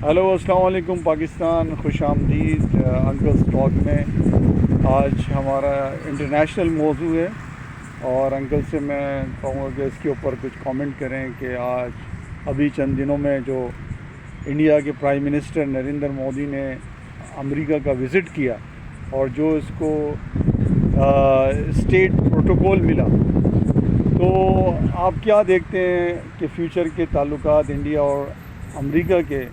Hello अस्सलाम वालेकुम पाकिस्तान, खुश आमदीद अंकल स्टॉक में। आज हमारा इंटरनेशनल मौजू है और अंकल से मैं कहूँगा कि इसके ऊपर कुछ कमेंट करें कि आज अभी चंद दिनों में जो इंडिया के प्राइम मिनिस्टर नरेंद्र मोदी ने अमेरिका का विज़िट किया और जो इसको स्टेट प्रोटोकॉल मिला, तो आप क्या देखते हैं कि फ्यूचर के ताल्लुकात इंडिया और अमेरिका के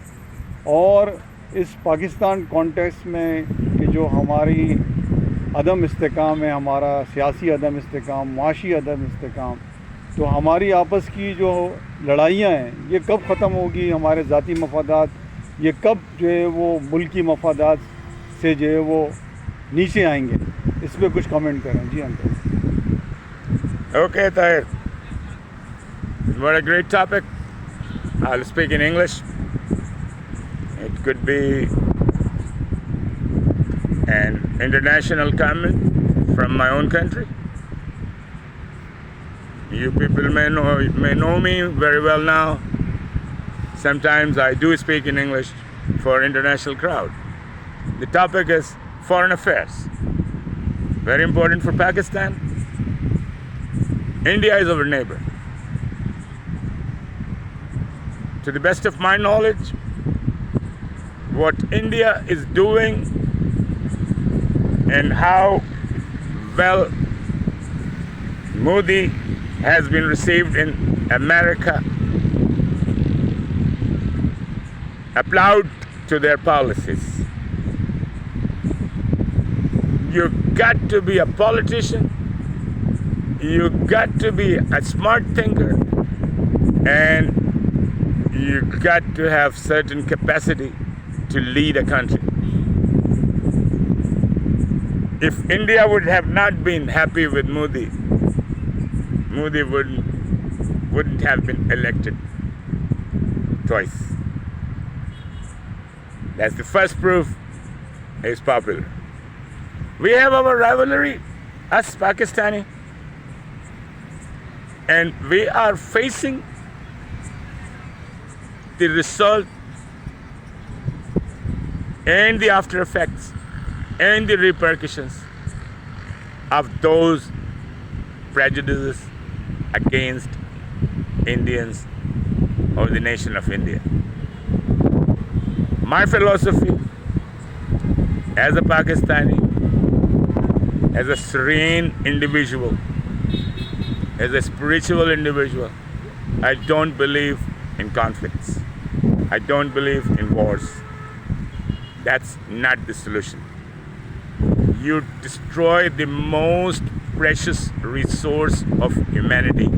और इस पाकिस्तान कॉन्टेक्स्ट में कि जो हमारी अदम इस्तेकाम है, हमारा सियासी अदम इस्तेकाम, माशी अदम इस्तेकाम, तो हमारी आपस की जो लड़ाइयाँ हैं ये कब ख़त्म होगी? हमारे ज़ाती मफादात ये कब जो है वो मुल्की मफादात से जो है वो नीचे आएंगे? इस पर कुछ कमेंट करें जी uncle. Okay, Tahir. What a great topic. I'll speak in English. It could be an international comment from my own country. You people may know me very well now. Sometimes I do speak in English for international crowd. The topic is foreign affairs. Very important for Pakistan. India is our neighbor. To the best of my knowledge, what India is doing and how well Modi has been received in America, applaud to their policies. You got to be a politician. You got to be a smart thinker, and you got to have certain capacity to lead a country. If India would have not been happy with Modi, Modi wouldn't have been elected twice. That's the first proof he's popular. We have our rivalry, us Pakistani, and we are facing the result and the after effects and the repercussions of those prejudices against Indians or the nation of India. My philosophy as a Pakistani, as a serene individual, as a spiritual individual, I don't believe in conflicts. I don't believe in wars. That's not the solution. You destroy the most precious resource of humanity,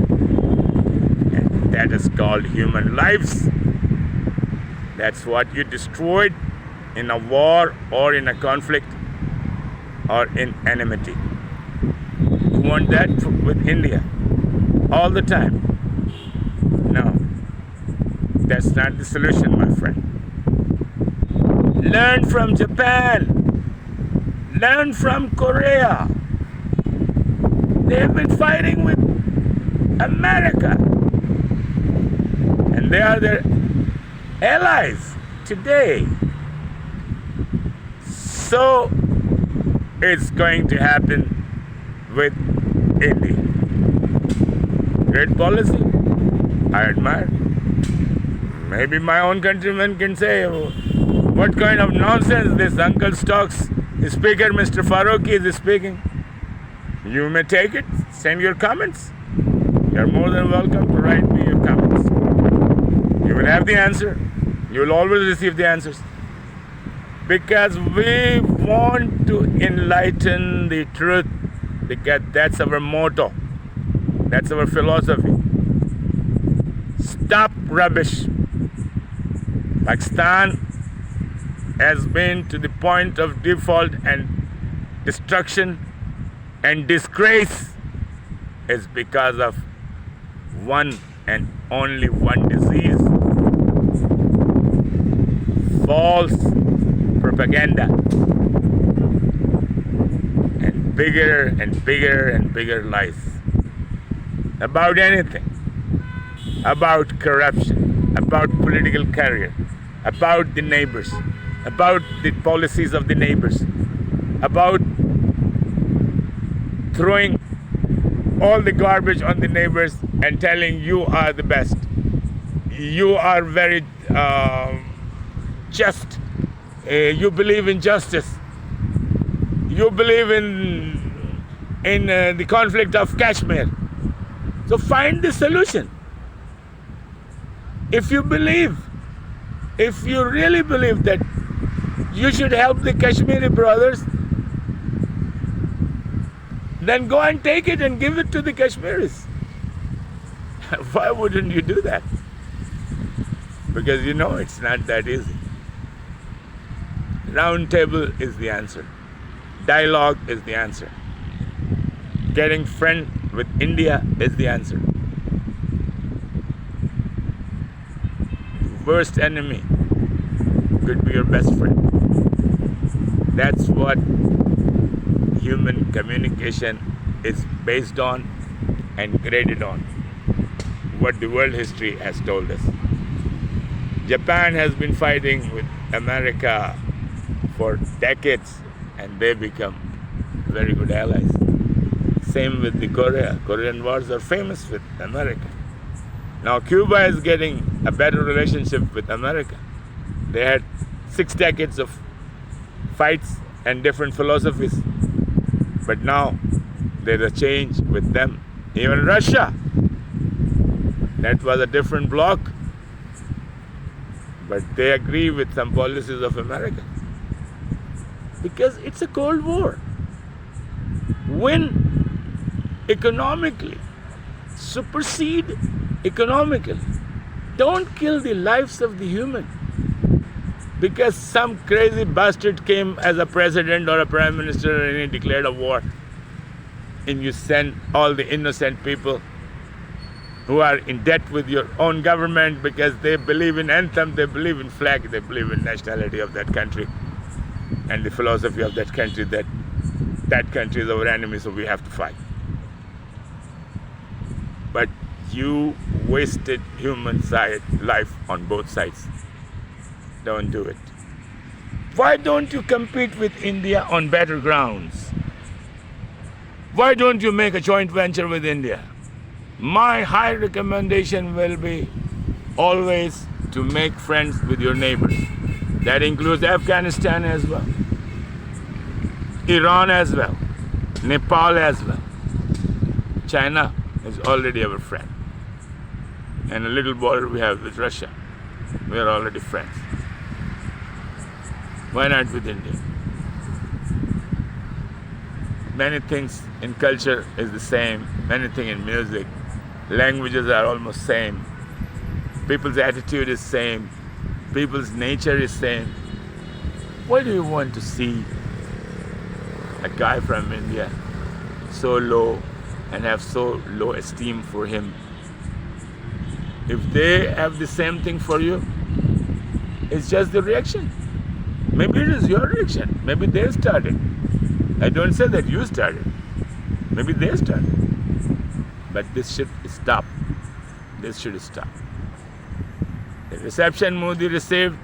and that is called human lives. That's what you destroyed in a war or in a conflict or in enmity. You want that with India all the time? No, that's not the solution, my friend. Learn from Japan. Learn from Korea. They've been fighting with America, and they are their allies today. So it's going to happen with India. Great policy. I admire. Maybe my own countrymen can say, oh, what kind of nonsense this Uncle Stocks speaker, Mr. Faruqi, is speaking. You may take it. Send your comments. You're more than welcome to write me your comments. You will have the answer. You will always receive the answers. Because we want to enlighten the truth. Because that's our motto. That's our philosophy. Stop rubbish. Pakistan has been to the point of default and destruction and disgrace is because of one and only one disease: false propaganda, and bigger and bigger and bigger lies about anything, about corruption, about political career, about the neighbors, about the policies of the neighbors, about throwing all the garbage on the neighbors and telling you are the best. You are very just. You believe in justice. You believe in the conflict of Kashmir. So find the solution. If you really believe that you should help the Kashmiri brothers, then go and take it and give it to the Kashmiris. Why wouldn't you do that? Because you know it's not that easy. Round table is the answer. Dialogue is the answer. Getting friend with India is the answer. Worst enemy could be your best friend. That's what human communication is based on and graded on. What the world history has told us. Japan has been fighting with America for decades and they become very good allies. Same with the Korean wars are famous with America. Now Cuba is getting a better relationship with America. They had 6 decades of fights and different philosophies. But now there's a change with them. Even Russia, that was a different bloc. But they agree with some policies of America. Because it's a Cold War. Win economically. Supersede economically. Don't kill the lives of the human. Because some crazy bastard came as a president or a prime minister and he declared a war. And you send all the innocent people who are in debt with your own government because they believe in anthem, they believe in flag, they believe in nationality of that country and the philosophy of that country that that country is our enemy, so we have to fight. But you wasted human life on both sides. Don't do it. Why don't you compete with India on better grounds? Why don't you make a joint venture with India? My high recommendation will be always to make friends with your neighbors. That includes Afghanistan as well, Iran as well, Nepal as well. China is already our friend. And a little border we have with Russia. We are already friends. Why not with India? Many things in culture is the same. Many things in music. Languages are almost same. People's attitude is same. People's nature is same. Why do you want to see a guy from India so low and have so low esteem for him? If they have the same thing for you, it's just the reaction. Maybe it is your reaction. Maybe they started. I don't say that you started. Maybe they started. But this should stop. This should stop. The reception Modi received,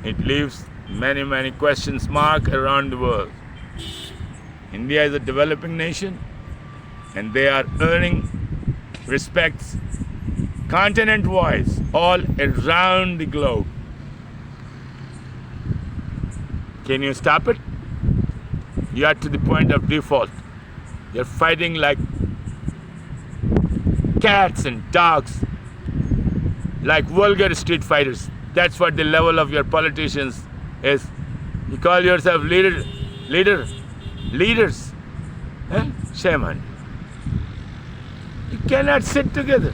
it leaves many, many questions mark around the world. India is a developing nation and they are earning respects continent-wise all around the globe. Can you stop it? You are to the point of default. You're fighting like cats and dogs, like vulgar street fighters. That's what the level of your politicians is. You call yourself leaders. Eh? Shame on you. You cannot sit together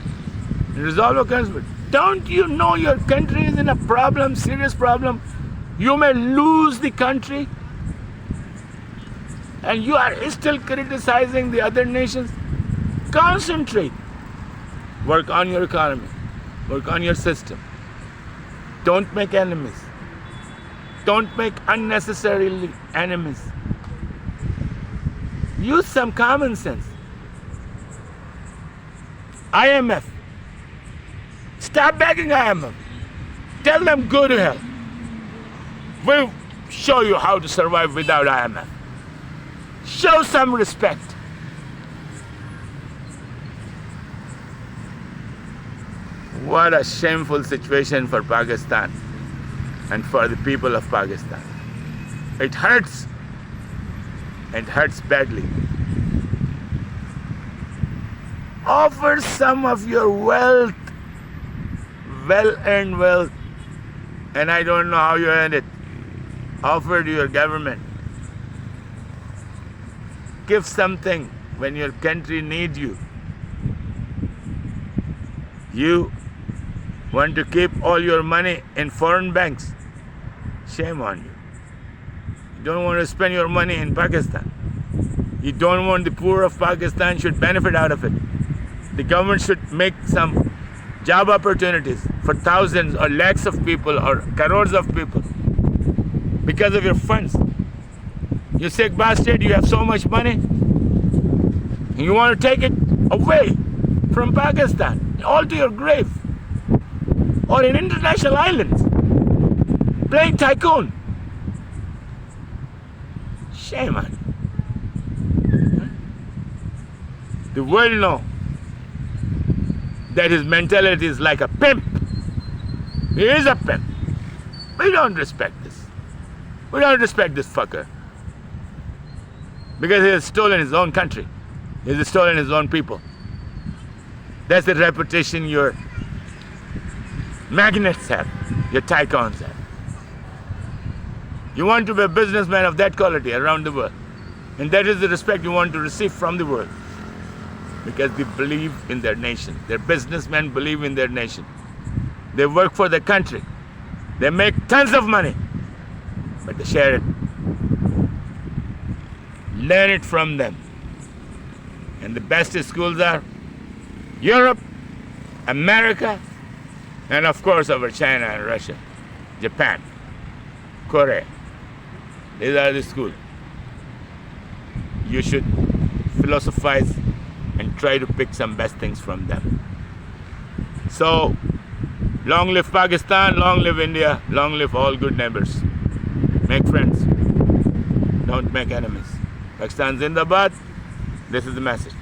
and resolve a conflict. Don't you know your country is in a problem, serious problem? You may lose the country and you are still criticizing the other nations. Concentrate. Work on your economy. Work on your system. Don't make enemies. Don't make unnecessarily enemies. Use some common sense. IMF. Stop begging IMF. Tell them go to hell. We'll show you how to survive without IMF. Show some respect. What a shameful situation for Pakistan and for the people of Pakistan. It hurts. It hurts badly. Offer some of your wealth, well-earned wealth, and I don't know how you earned it. Offer to your government. Give something when your country needs you. You want to keep all your money in foreign banks? Shame on you. You don't want to spend your money in Pakistan. You don't want the poor of Pakistan should benefit out of it. The government should make some job opportunities for thousands or lakhs of people or crores of people because of your funds. You sick bastard, you have so much money, and you want to take it away from Pakistan, all to your grave, or in international islands, playing tycoon. Shame on you. The world knows that his mentality is like a pimp. He is a pimp. We don't respect this. We don't respect this fucker. Because he has stolen his own country. He has stolen his own people. That's the reputation your magnates have, your tycoons have. You want to be a businessman of that quality around the world. And that is the respect you want to receive from the world. Because they believe in their nation. Their businessmen believe in their nation. They work for the country. They make tons of money. But they share it. Learn it from them. And the best schools are Europe, America, and of course our China and Russia, Japan, Korea. These are the schools. You should philosophize and try to pick some best things from them. So, long live Pakistan, long live India, long live all good neighbors. Make friends, don't make enemies. Pakistan Zindabad, this is the message.